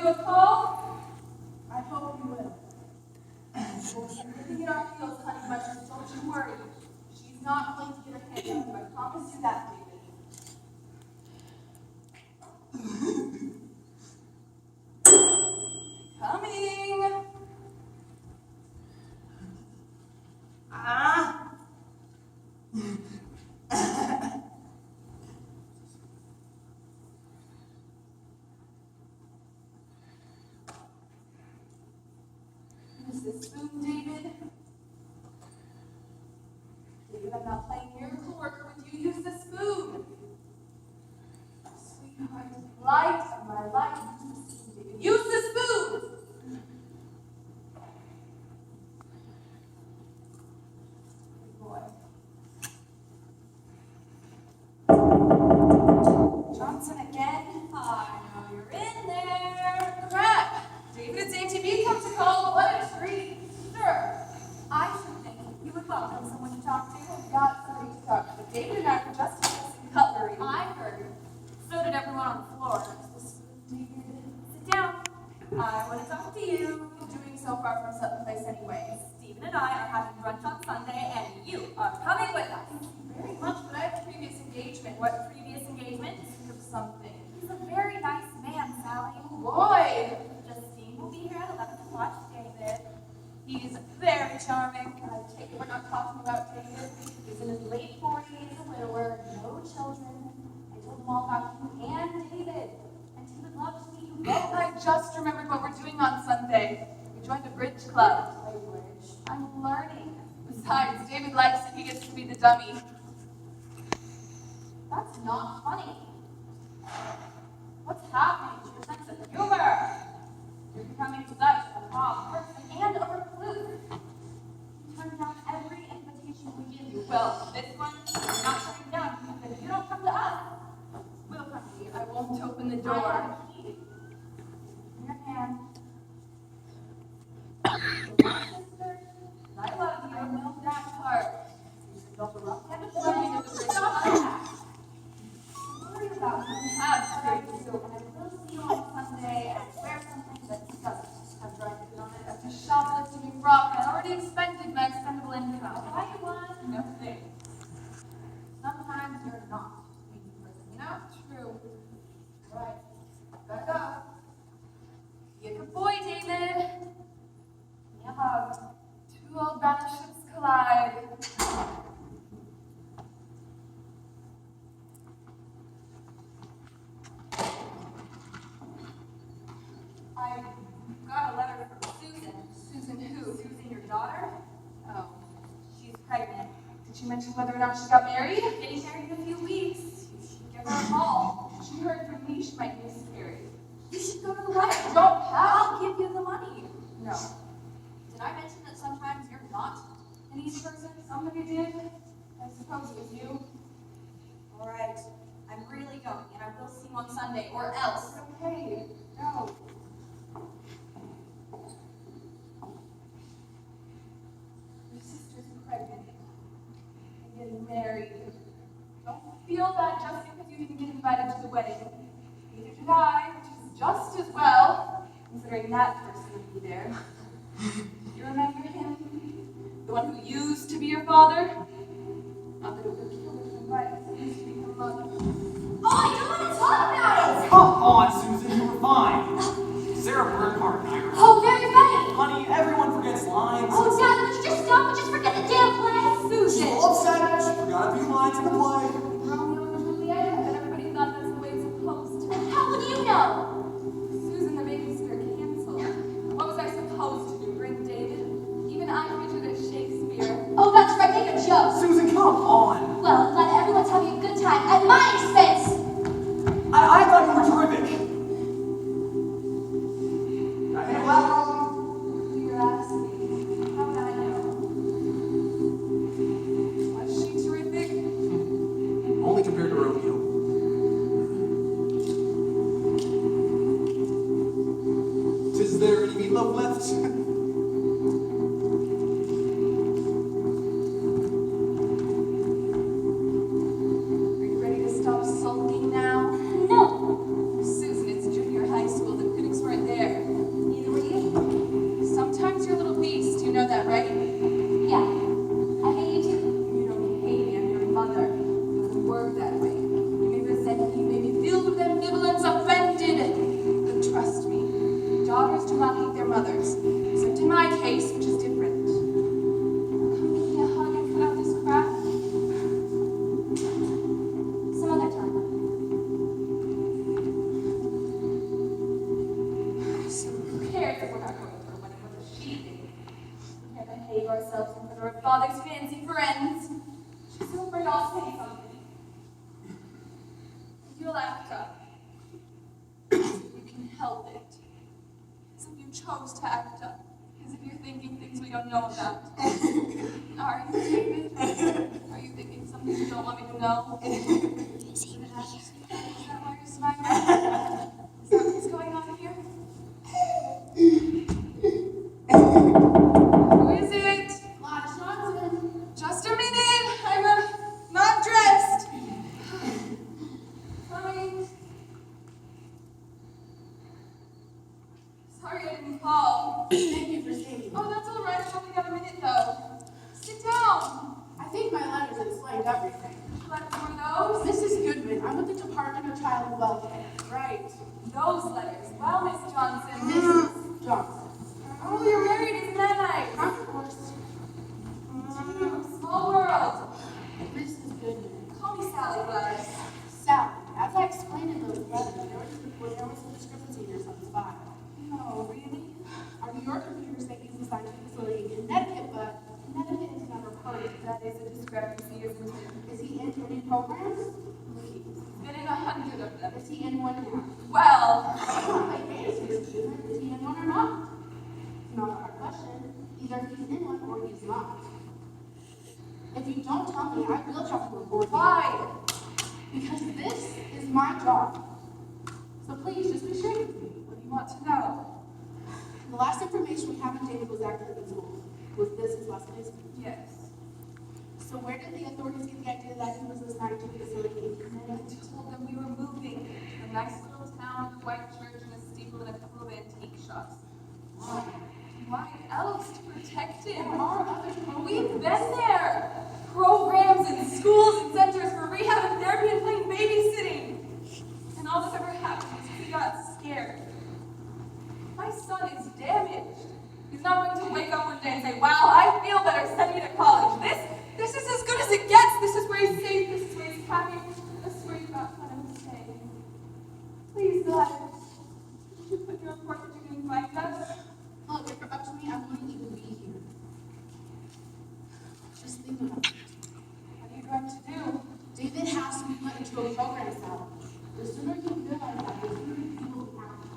you a call? I hope you will. We'll be living in our heels, honey bunches, don't you worry. She's not going to get her hands on you, I promise you that, David. Coming. Use this spoon, David. David, I'm not playing miracle worker with you. Use the spoon. Sweetheart, light of my life. Use the spoon, David. Use the spoon. Good boy. Johnson again. I know you're in there. Crap. David's ATV comes to call. What a treat. Sure. I should think you would welcome someone to talk to. I've got somebody to talk to, but David and I were just discussing cutlery. I heard. So did everyone on the floor. David, Sit down. I want to talk to you. doing so far from Sutton Place anyways. Stephen and I are having brunch on Sunday, and you are coming with us. Very much, but I have a previous engagement. What Previous engagement? think of something? He's a very nice man, Sally. Boy! Justine will be here at 11 to watch David. He's very charming. I take it we're not talking about David. He's in his late 40s, a widower, no children. I told him all about you and David, and he would love to meet you both. I just remembered what we're doing on Sunday. We joined a bridge club. Play bridge. I'm learning. Besides, David likes it. He gets to be the dummy. That's not funny. What's happening to your sense of humor? You're becoming such a calm person and a recluse. You turn down every invitation we give you. Well, this one, you're not turning down because if you don't come to us, we'll come to you. I won't open the I door. have a key. In your hand. Sister, I love you. Well, that part. You built a rough kind of Learning at the bridge Stop club. that. Don't worry about me. Have What I to. do, and I will see you on Sunday and wear something that doesn't have dry food on it. After shoplifting rock, I already expended my expendable income. Buy you one. No thanks. Sometimes you're not being prison, you know? True. Right. Gotta go. Be a good boy, David. Give me a hug. Two old battleships collide. I got a letter from Susan. Susan who? Susan, your daughter? Oh. She's pregnant. Did she mention whether or not she got married? Getting married in a few weeks. You should give her a call. She heard from me she might miscarry. You should go to the wedding. Don't have. I'll give you the money. No. Did I mention that sometimes you're not an easy person? Somebody did. I suppose it was you. All right. I'm really going, and I will see you on Sunday, or else. Okay. No. Your sister's pregnant. And getting married. Don't feel bad just because you didn't get invited to the wedding. Neither did I, which is just as well, considering that person would be there. You remember him? The one who used to be your father? Not that it would kill him to invite us to become mother. Oh, I don't want to talk about it! Come on, Susan, you were fine. Sarah Bernhardt and I are. Oh, very funny! Honey, everyone forgets lines. Oh, Dad, would you just stop and just forget the damn play? She's all upset. She forgot a few lines in the play. Romeo and Juliet, and everybody thought that's the way it's supposed to. How would you know? Susan, the babysitter, canceled. What was I supposed to do? Bring David? Even I pictured it Shakespeare. Oh, that's right, make a joke. Susan, come on. Well, I'm glad everyone's having a good time at my expense. I thought you were terrific. Hey, well, You're asking. How would I know? Was she terrific? I'll say something. You'll act up. You can help it. As if you chose to act up. As if you're thinking things we don't know about. Are you, David? Are you thinking something you don't want me to know? Is that why you're smiling? Is that what's going on here? Who is it? Gladys Johnson. Just a minute. I'm not dressed. Coming. Sorry I didn't call. Thank you for saving me. Oh, that's all right. I've only got a minute though. Sit down. I think my letters explained everything. Like one of those? Mrs. Goodman, I'm with the Department of Child Welfare. Right. Those letters. Well, Miss Johnson. Mrs. Johnson. Oh, you're married, isn't that nice? Of course. Small world. Mrs. Goodman. Call me Sally, Gladys. Sally, as I explained in those letters, there was a discrepancy in your son's file. No, really? Your computer said he's assigned to a facility in Connecticut, but Connecticut is never part of it. That is a discrepancy, isn't it? Is he in any programs? He's been in 100 of them. Is he in one now? Well, I'm not like fancy, Mrs. Goodman. Is he in one or not? It's not a hard question. Either he's in one or he's not. If you don't tell me, I will have to report you. why? Because this is my job. So please, just be straight with me. What do you want to know? The last information we have on David was active in school. Was this his last placement? Yes. So where did the authorities get the idea that he was assigned to a facility in I Connecticut? told them we were moving to a nice little town with a white church and a steeple and a couple of antique shops. Why else to protect There him? are other We've programs. been there. Programs and schools and centers for rehab and therapy and plain babysitting. And all that's ever happened is he got scared. My son is damaged. He's not going to wake up one day and say, wow, I feel better, send me to college. This is as good as it gets. This is where he's safe. This is where he's happy. This is where you got let him stay. Please, God, would you put your report that you can find us? Look, if you're up to me, I wouldn't even be here. Just think about it. What are you going to do? David has to be put into a program, Sally. The sooner you realize that, the sooner you will be happy.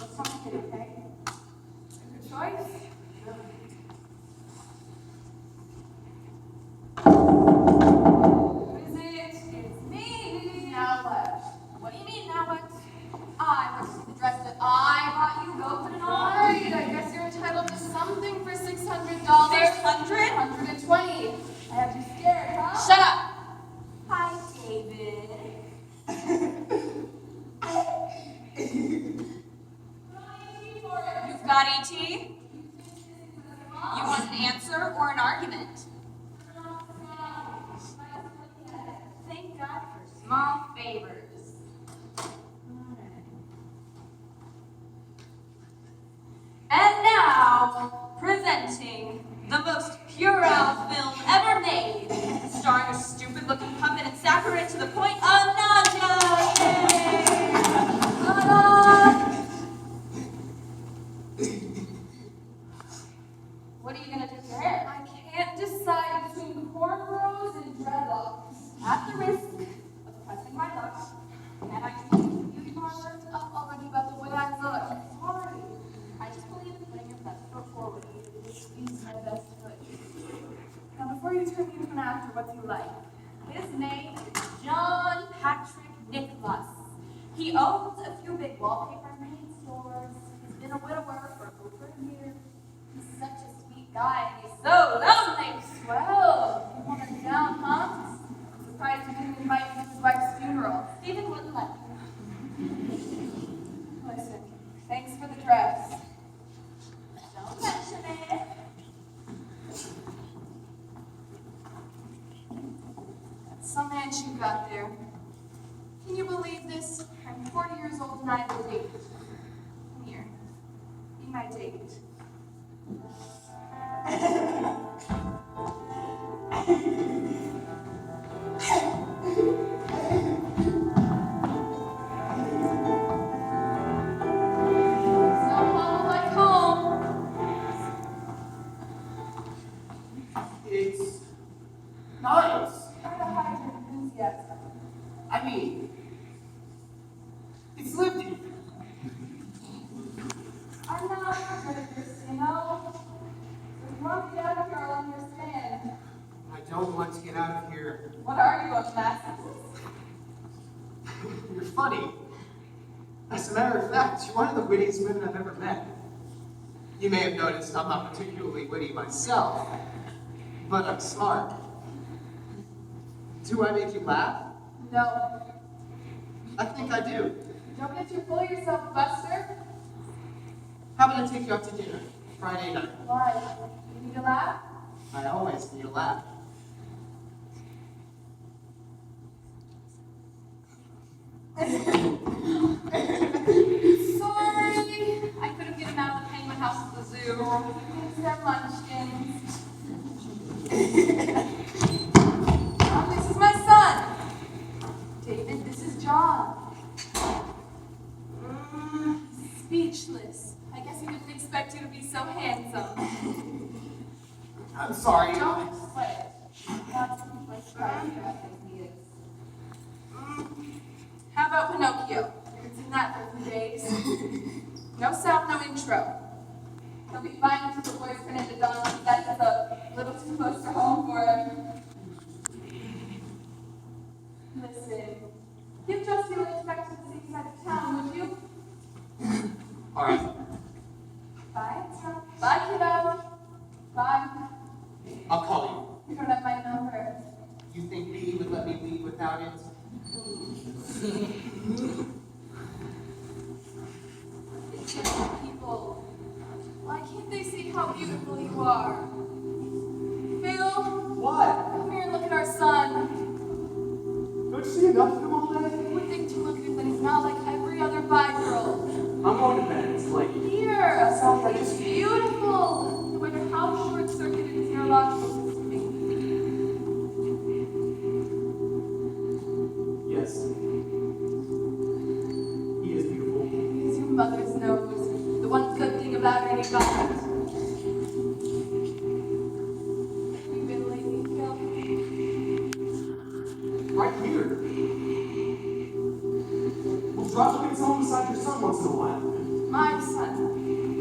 Let's talk again, okay? Good choice. Who is it? It's me. Now what? What do you mean, now what? I want to see the dress that I bought you. Go put it on. Alright, I guess you're entitled to something for $600. 600? 120. I have you scared, huh? Shut up. Hi, David. You've got ET? You want an answer or an argument? Thank God for small favors. And now, presenting the most puerile film ever made, starring a stupid-looking puppet and saccharine to the point of nausea. Yay! Ta-da! What are you gonna do with your hair? I can't decide between cornrows and dreadlocks. At the risk of pressing my luck, can I take you to the beauty parlor? Up already about the way I look. Sorry. I just believe in putting your best foot forward. Use my best foot. Now, before you turn me into an actor, what's he like? His name is John Patrick Nicholas. He owns a few big wallpaper and paint stores. He's been a widower for over a year. He's such a sweet guy, and he's so lonely. Well, you want him down, huh? I'm surprised you didn't invite me to his wife's funeral. Stephen wouldn't let me. Listen, thanks for the dress. Don't mention it. That's some man you got there. Can you believe this? I'm 40 years old and I have a date. Come here. Be my date. It's nice. enthusiasm. I mean, it's Livy. I'm not good at this, you know? If you want to get out of here, I'll understand. I don't want to get out of here. What are you, a masochist? You're funny. As a matter of fact, you're one of the wittiest women I've ever met. You may have noticed I'm not particularly witty myself, but I'm smart. Do I make you laugh? No. I think I do. Don't get too full of yourself, Buster. How about I take you out to dinner Friday night? Why? You need to laugh? I always need a laugh. Sorry. I couldn't get him out of the penguin house at the zoo. It's their munchkins. This is my son. David, this is John. Speechless. I guess he didn't expect you to be so handsome. I'm sorry. Don't sweat it. That's my son as he is. How about Pinocchio? You haven't seen that for a few days. No sound, no intro. He'll be fine until the boys turn into donkeys. That's a little too close to home for him. Listen, give Justy a little back to the same side of town, would you? All right. Bye, son. Bye, kiddo. Bye. I'll call You don't have my number. you. You think B would let me leave without it? It's just people. Why can't they see how beautiful you are? Phil, What? come here and look at our son. Don't you see enough of him all day? You would think to look at him that he's not like every other 5-year-old. I'm going to bed. It's late. Here, he's beautiful. No matter how short-circuited his neurological system may be. Yes. He is beautiful. He's your mother's nose. The one good thing about any God. Where have you been lately, Phil? Right here. We'll drop him home beside your son once in a while. My son.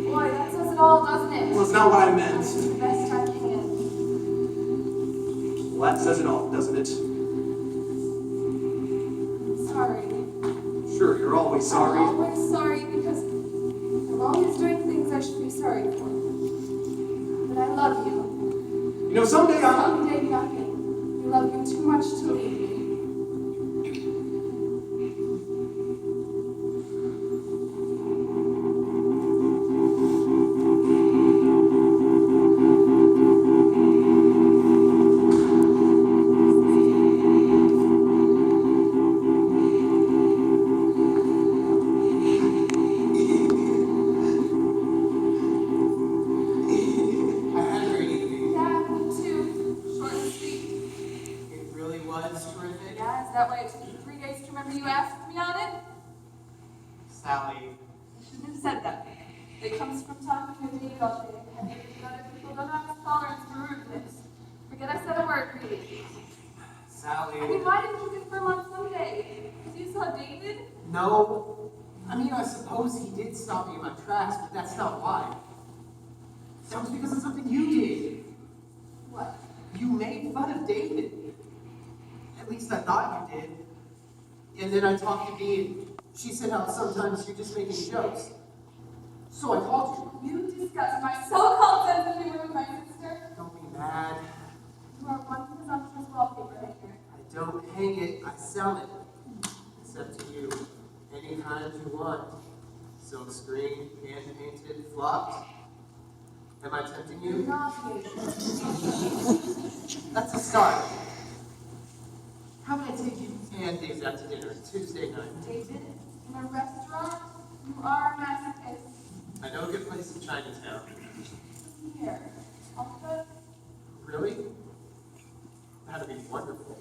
Boy, that says it all, doesn't it? Well, it's not what I meant. The best I can. Well, that says it all, doesn't it? Sorry. Sure, you're always I'm sorry. always sorry because I'm always doing things I should be sorry for. But I love you. You know, someday Someday nothing. You love you too much to leave me. I had a great evening. Yeah, me too. Short and sweet. It really was terrific. Yeah, is that why it took you 3 days to remember you asked me on it? Sally, I shouldn't have said that. It comes from talking to David all day. And other people don't have a tolerance for rudeness. Forget I said a word, really. Sally. I mean, why didn't you confirm on Sunday? Because you saw David? No. I mean, I suppose he did stop me in my tracks, but that's not why. That was because of something you did. What? You made fun of David. At least I thought you did. And then I talked to Dee, and she said how sometimes you're just making jokes. So I called you. You discussed my so-called sense of humor with my sister? Don't be mad. You are one presumptuous wallpaper hanger. I don't hang it, I sell it. It's up to you. Any kind you want. Silk screen, hand painted, flocked. Am I tempting you? Nauseating. That's a start. How about I take you and Dave's out to dinner Tuesday night? David, in a restaurant, you are a masochist. I know a good place in Chinatown. Here. Also, Really? That'd be wonderful.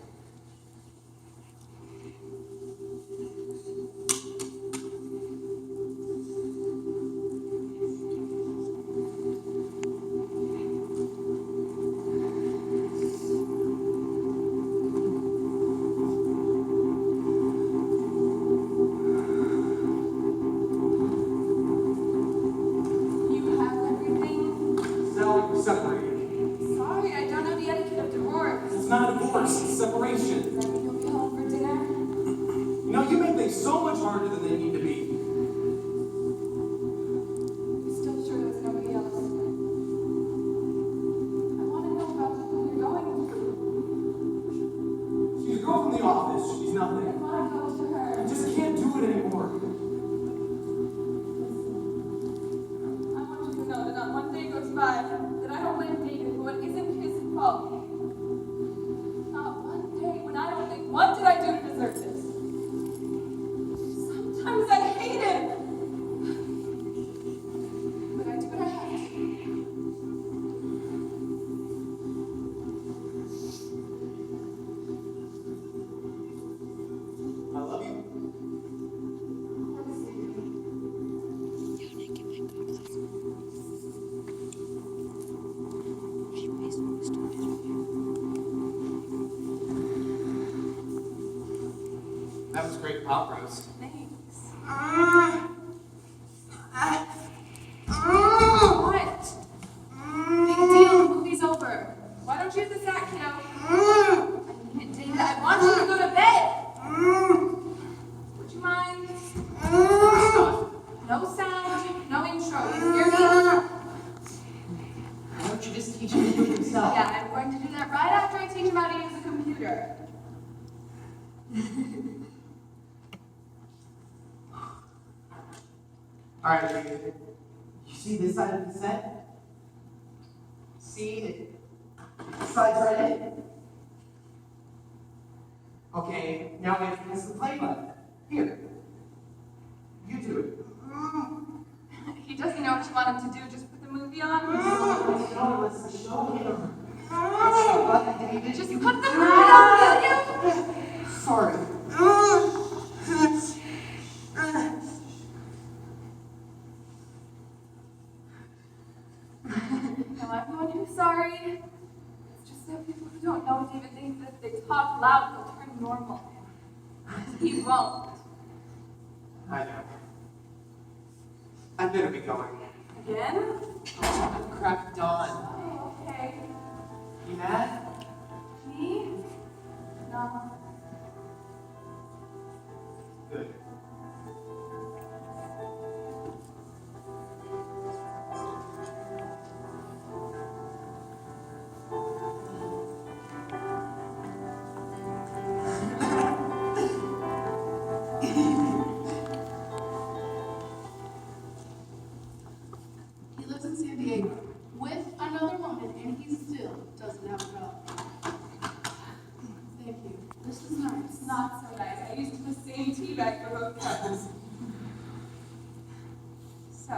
girl from the office, she's not I there. want to go to her. I just can't do it anymore. I want you to know that not one day goes by that I don't blame David for what isn't his fault. Not one day when I don't think, what did I do to deserve this? Sometimes I hate him. But I do what I have to. I love you. That was great pop roast. Thanks. Ah! What? Big deal, the movie's over. Why don't you hit the sack, kiddo? I mean it, David. I want you to go to bed. Would you mind? No sound, no intro. You hear me? Why don't you just teach him to do it himself? Yeah, I'm going to do that right after I teach him how to use a computer. Alright, David. You see this side of the set? See it slides right in. Okay, now we have to press the play button. Here. You do it. He doesn't know what you want him to do. Just put the movie on. Let's show him. Press the button, David. Just put the movie on, will you? Sorry. No, I'm the one who's sorry. It's just that people who don't know David think that if they talk loud, he'll turn normal. He won't. I know. I better be going. Again? Oh, crack of dawn. Oh, okay. You mad? Me? No. Good. He lives in San Diego with another woman, and he still doesn't have a job. Thank you. This is nice. It's not so nice. I used the same tea bag for both cups. So,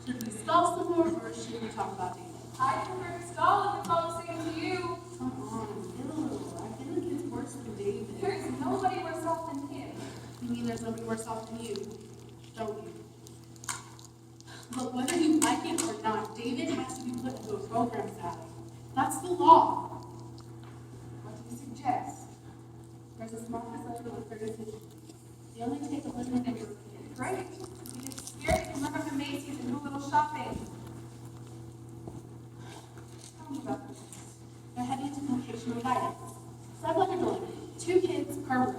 Should we stall some more, or should we talk about David? I prefer to stall if it's all the same to you. Come on, get a little. I feel like it's worse than David. There's nobody worse off than him. You mean there's nobody worse off than you, don't you? But whether you like it or not, David has to be put into a program Sally. That's the law. What do you suggest? There's a small facility with 30 They only take a limited number of kids. Great. If you get scared, you can run up to Macy's and do a little shopping. Tell me about this. They're heading to vocational guidance. So I've like a dorm, 2 kids per room.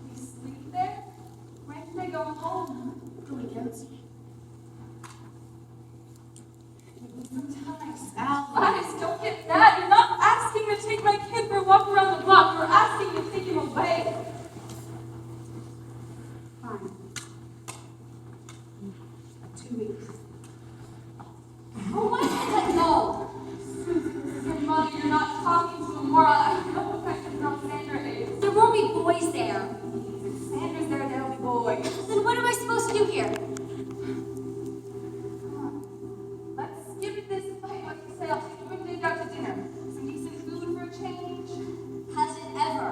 We sleep there? When can they go home? The weekends. Sometimes. Sally. Guys, don't get mad. You're not asking to take my kid for a walk around the block. You're asking to take him away. Fine. 2 weeks. Oh, why can't I go? Susan, this is your mother. You're not talking to a moron. I know what kind of girl Sandra is. There won't be boys there. If Sandra's there, there'll be boys. Then what am I supposed to do here? Come on. Let's skip this fight. What do you say? I'll take you and Dave out to dinner. Some decent food for a change. Has it ever